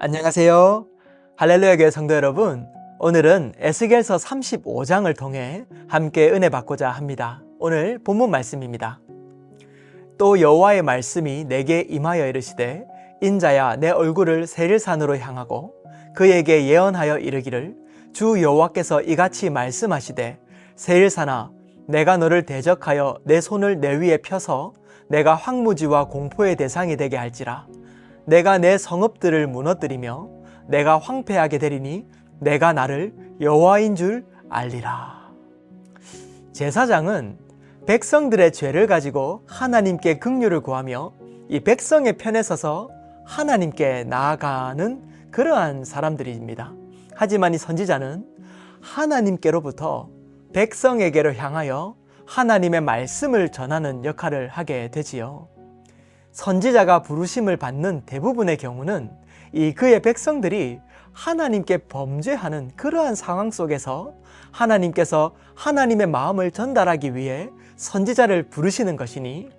안녕하세요. 할렐루야 교회 성도 여러분, 오늘은 에스겔서 35장을 통해 함께 은혜 받고자 합니다. 오늘 본문 말씀입니다. 또 여호와의 말씀이 내게 임하여 이르시되 인자야 내 얼굴을 세일산으로 향하고 그에게 예언하여 이르기를 주 여호와께서 이같이 말씀하시되 세일산아 내가 너를 대적하여 내 손을 내 위에 펴서 내가 황무지와 공포의 대상이 되게 할지라. 내가 내 성읍들을 무너뜨리며 내가 황폐하게 되리니 내가 나를 여호와인 줄 알리라. 제사장은 백성들의 죄를 가지고 하나님께 긍휼을 구하며 이 백성의 편에 서서 하나님께 나아가는 그러한 사람들입니다. 하지만 이 선지자는 하나님께로부터 백성에게로 향하여 하나님의 말씀을 전하는 역할을 하게 되지요. 선지자가 부르심을 받는 대부분의 경우는 이 그의 백성들이 하나님께 범죄하는 그러한 상황 속에서 하나님께서 하나님의 마음을 전달하기 위해 선지자를 부르시는 것이니,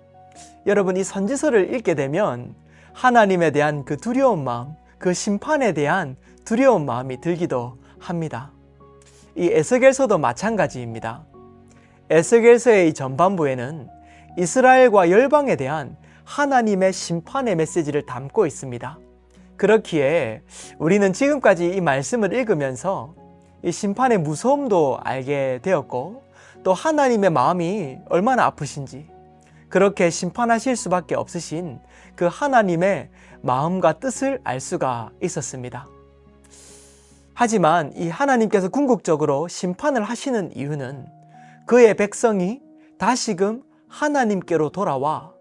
여러분 이 선지서를 읽게 되면 하나님에 대한 그 두려운 마음, 그 심판에 대한 두려운 마음이 들기도 합니다. 이 에스겔서도 마찬가지입니다. 에스겔서의 이 전반부에는 이스라엘과 열방에 대한 하나님의 심판의 메시지를 담고 있습니다. 그렇기에 우리는 지금까지 이 말씀을 읽으면서 이 심판의 무서움도 알게 되었고, 또 하나님의 마음이 얼마나 아프신지, 그렇게 심판하실 수밖에 없으신 그 하나님의 마음과 뜻을 알 수가 있었습니다. 하지만 이 하나님께서 궁극적으로 심판을 하시는 이유는 그의 백성이 다시금 하나님께로 돌아와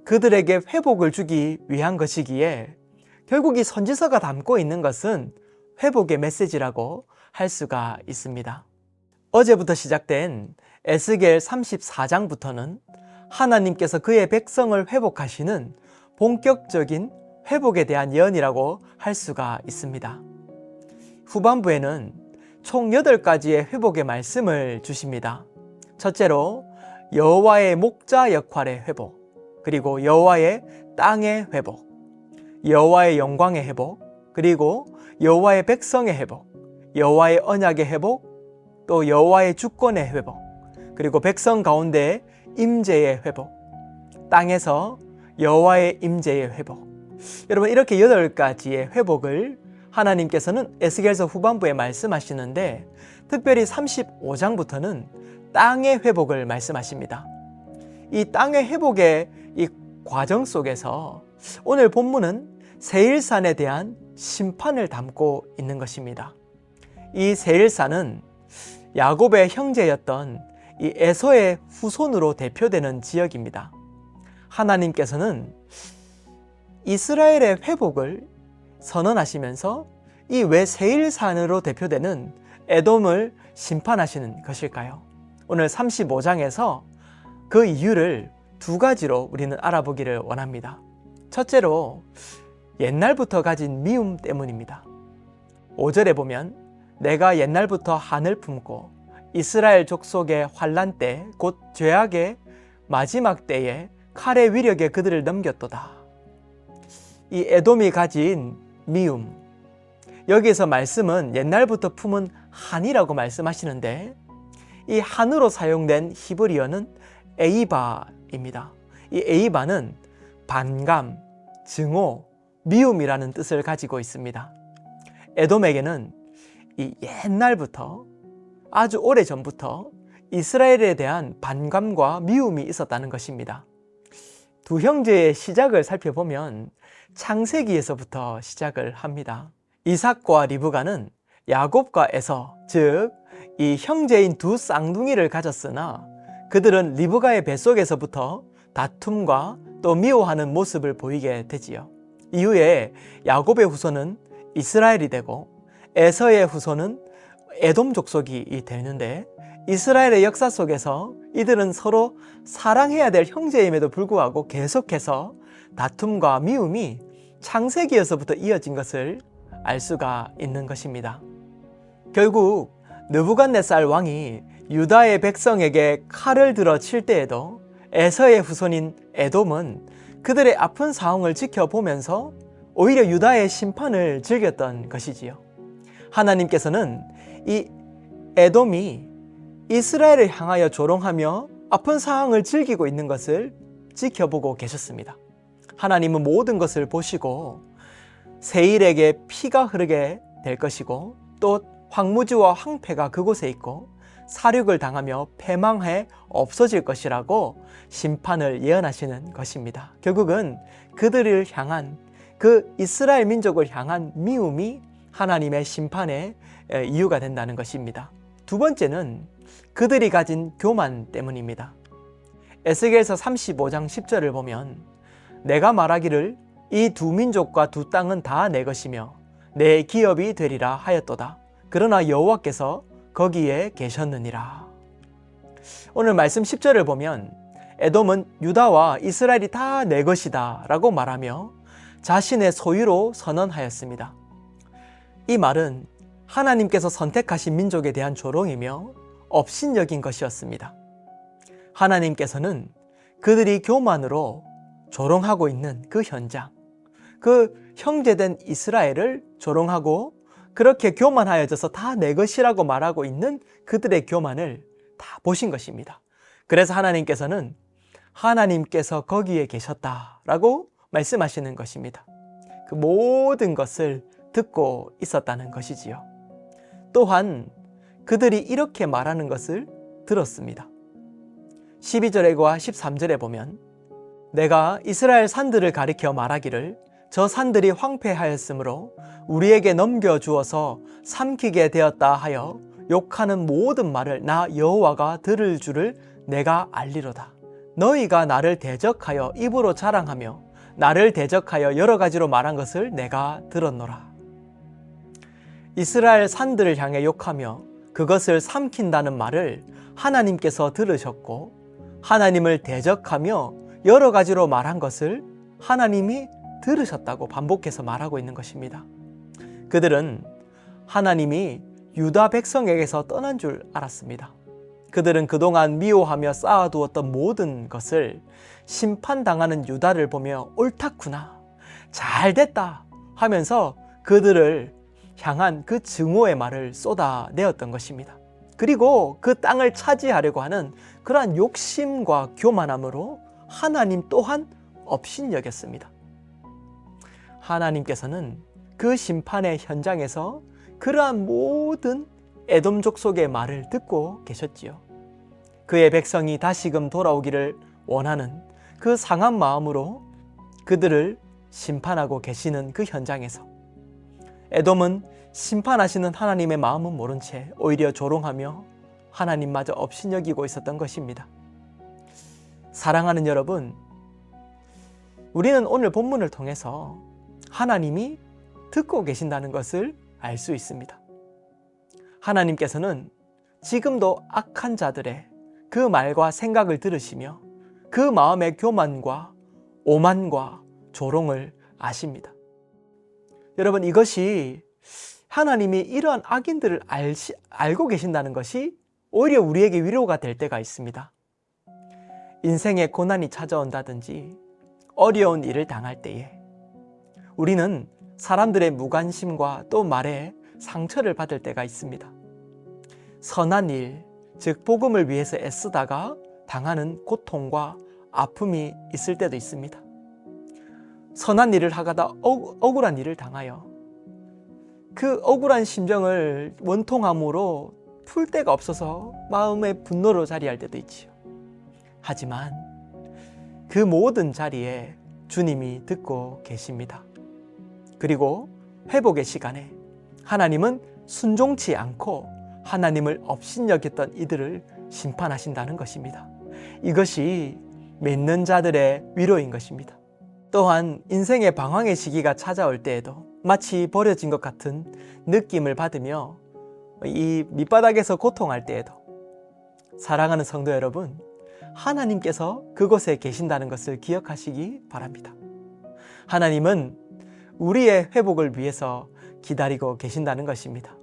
그들에게 회복을 주기 위한 것이기에, 결국 이 선지서가 담고 있는 것은 회복의 메시지라고 할 수가 있습니다. 어제부터 시작된 에스겔 34장부터는 하나님께서 그의 백성을 회복하시는 본격적인 회복에 대한 예언이라고 할 수가 있습니다. 후반부에는 총 8가지의 회복의 말씀을 주십니다. 첫째로 여호와의 목자 역할의 회복, 그리고 여호와의 땅의 회복, 여호와의 영광의 회복, 그리고 여호와의 백성의 회복, 여호와의 언약의 회복, 또 여호와의 주권의 회복, 그리고 백성 가운데 임재의 회복, 땅에서 여호와의 임재의 회복. 여러분 이렇게 8가지의 회복을 하나님께서는 에스겔서 후반부에 말씀하시는데, 특별히 35장부터는 땅의 회복을 말씀하십니다. 이 땅의 회복의 이 과정 속에서 오늘 본문은 세일산에 대한 심판을 담고 있는 것입니다. 이 세일산은 야곱의 형제였던 이 에서의 후손으로 대표되는 지역입니다. 하나님께서는 이스라엘의 회복을 선언하시면서 이 왜 세일산으로 대표되는 에돔을 심판하시는 것일까요? 오늘 35장에서 그 이유를 2가지로 우리는 알아보기를 원합니다. 첫째로 옛날부터 가진 미움 때문입니다. 5절에 보면 내가 옛날부터 한을 품고 이스라엘 족속의 환난 때 곧 죄악의 마지막 때에 칼의 위력에 그들을 넘겼도다. 이 에돔이 가진 미움, 여기에서 말씀은 옛날부터 품은 한이라고 말씀하시는데, 이 한으로 사용된 히브리어는 에이바입니다. 이 에이바는 반감, 증오, 미움이라는 뜻을 가지고 있습니다. 에돔에게는 이 옛날부터, 아주 오래전부터 이스라엘에 대한 반감과 미움이 있었다는 것입니다. 두 형제의 시작을 살펴보면 창세기에서부터 시작을 합니다. 이삭과 리브가는 야곱과 에서, 즉 이 형제인 두 쌍둥이를 가졌으나 그들은 리브가의 뱃속에서부터 다툼과 또 미워하는 모습을 보이게 되지요. 이후에 야곱의 후손은 이스라엘이 되고 에서의 후손은 에돔 족속이 되는데, 이스라엘의 역사 속에서 이들은 서로 사랑해야 될 형제임에도 불구하고 계속해서 다툼과 미움이 창세기에서부터 이어진 것을 알 수가 있는 것입니다. 결국 느부갓네살 왕이 유다의 백성에게 칼을 들어 칠 때에도 에서의 후손인 에돔은 그들의 아픈 상황을 지켜보면서 오히려 유다의 심판을 즐겼던 것이지요. 하나님께서는 이 에돔이 이스라엘을 향하여 조롱하며 아픈 상황을 즐기고 있는 것을 지켜보고 계셨습니다. 하나님은 모든 것을 보시고 세일에게 피가 흐르게 될 것이고 또 황무지와 황폐가 그곳에 있고 사륙을 당하며 패망해 없어질 것이라고 심판을 예언하시는 것입니다. 결국은 그들을 향한 그 이스라엘 민족을 향한 미움이 하나님의 심판의 이유가 된다는 것입니다. 두 번째는 그들이 가진 교만 때문입니다. 에스겔서 35장 10절을 보면 내가 말하기를 이 두 민족과 두 땅은 다 내 것이며 내 기업이 되리라 하였도다. 그러나 여호와께서 거기에 계셨느니라. 오늘 말씀 10절을 보면 에돔은 유다와 이스라엘이 다 내 것이다 라고 말하며 자신의 소유로 선언하였습니다. 이 말은 하나님께서 선택하신 민족에 대한 조롱이며 업신여긴 것이었습니다. 하나님께서는 그들이 교만으로 조롱하고 있는 그 현장, 그 형제된 이스라엘을 조롱하고 그렇게 교만하여져서 다 내 것이라고 말하고 있는 그들의 교만을 다 보신 것입니다. 그래서 하나님께서는 하나님께서 거기에 계셨다라고 말씀하시는 것입니다. 그 모든 것을 듣고 있었다는 것이지요. 또한 그들이 이렇게 말하는 것을 들었습니다. 12절과 13절에 보면 내가 이스라엘 산들을 가리켜 말하기를 저 산들이 황폐하였으므로 우리에게 넘겨주어서 삼키게 되었다 하여 욕하는 모든 말을 나 여호와가 들을 줄을 내가 알리로다. 너희가 나를 대적하여 입으로 자랑하며 나를 대적하여 여러 가지로 말한 것을 내가 들었노라. 이스라엘 산들을 향해 욕하며 그것을 삼킨다는 말을 하나님께서 들으셨고 하나님을 대적하며 여러 가지로 말한 것을 하나님이 들으셨다고 반복해서 말하고 있는 것입니다. 그들은 하나님이 유다 백성에게서 떠난 줄 알았습니다. 그들은 그동안 미워하며 쌓아두었던 모든 것을 심판당하는 유다를 보며 옳다구나, 잘됐다 하면서 그들을 향한 그 증오의 말을 쏟아내었던 것입니다. 그리고 그 땅을 차지하려고 하는 그러한 욕심과 교만함으로 하나님 또한 업신여겼습니다. 하나님께서는 그 심판의 현장에서 그러한 모든 에돔 족속의 말을 듣고 계셨지요. 그의 백성이 다시금 돌아오기를 원하는 그 상한 마음으로 그들을 심판하고 계시는 그 현장에서 에돔은 심판하시는 하나님의 마음은 모른 채 오히려 조롱하며 하나님마저 업신여기고 있었던 것입니다. 사랑하는 여러분, 우리는 오늘 본문을 통해서 하나님이 듣고 계신다는 것을 알 수 있습니다. 하나님께서는 지금도 악한 자들의 그 말과 생각을 들으시며 그 마음의 교만과 오만과 조롱을 아십니다. 여러분, 이것이 하나님이 이러한 악인들을 알고 계신다는 것이 오히려 우리에게 위로가 될 때가 있습니다. 인생에 고난이 찾아온다든지 어려운 일을 당할 때에 우리는 사람들의 무관심과 또 말에 상처를 받을 때가 있습니다. 선한 일, 즉 복음을 위해서 애쓰다가 당하는 고통과 아픔이 있을 때도 있습니다. 선한 일을 하다가 억울한 일을 당하여 그 억울한 심정을 원통함으로 풀 데가 없어서 마음의 분노로 자리할 때도 있지요. 하지만 그 모든 자리에 주님이 듣고 계십니다. 그리고 회복의 시간에 하나님은 순종치 않고 하나님을 업신여겼던 이들을 심판하신다는 것입니다. 이것이 믿는 자들의 위로인 것입니다. 또한 인생의 방황의 시기가 찾아올 때에도 마치 버려진 것 같은 느낌을 받으며 이 밑바닥에서 고통할 때에도 사랑하는 성도 여러분, 하나님께서 그곳에 계신다는 것을 기억하시기 바랍니다. 하나님은 우리의 회복을 위해서 기다리고 계신다는 것입니다.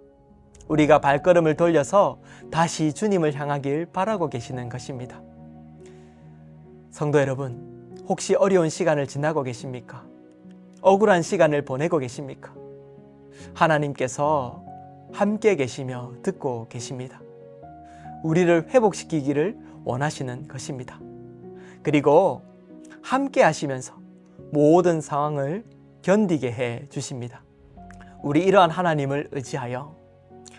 우리가 발걸음을 돌려서 다시 주님을 향하길 바라고 계시는 것입니다. 성도 여러분, 혹시 어려운 시간을 지나고 계십니까? 억울한 시간을 보내고 계십니까? 하나님께서 함께 계시며 듣고 계십니다. 우리를 회복시키기를 원하시는 것입니다. 그리고 함께 하시면서 모든 상황을 견디게 해 주십니다. 우리 이러한 하나님을 의지하여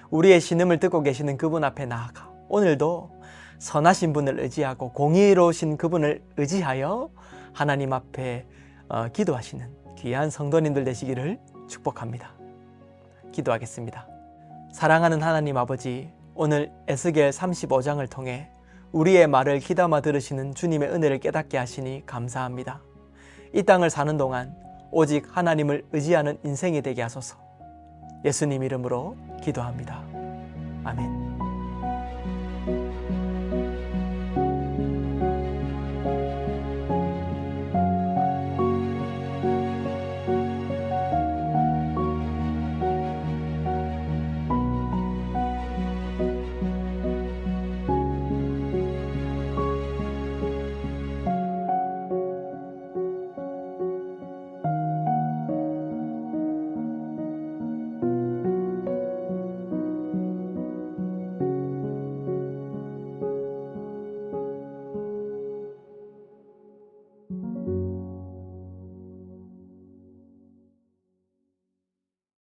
우리의 신음을 듣고 계시는 그분 앞에 나아가 오늘도 선하신 분을 의지하고 공의로우신 그분을 의지하여 하나님 앞에 기도하시는 귀한 성도님들 되시기를 축복합니다. 기도하겠습니다. 사랑하는 하나님 아버지, 오늘 에스겔 35장을 통해 우리의 말을 귀담아 들으시는 주님의 은혜를 깨닫게 하시니 감사합니다. 이 땅을 사는 동안 오직 하나님을 의지하는 인생이 되게 하소서. 예수님 이름으로 기도합니다. 아멘.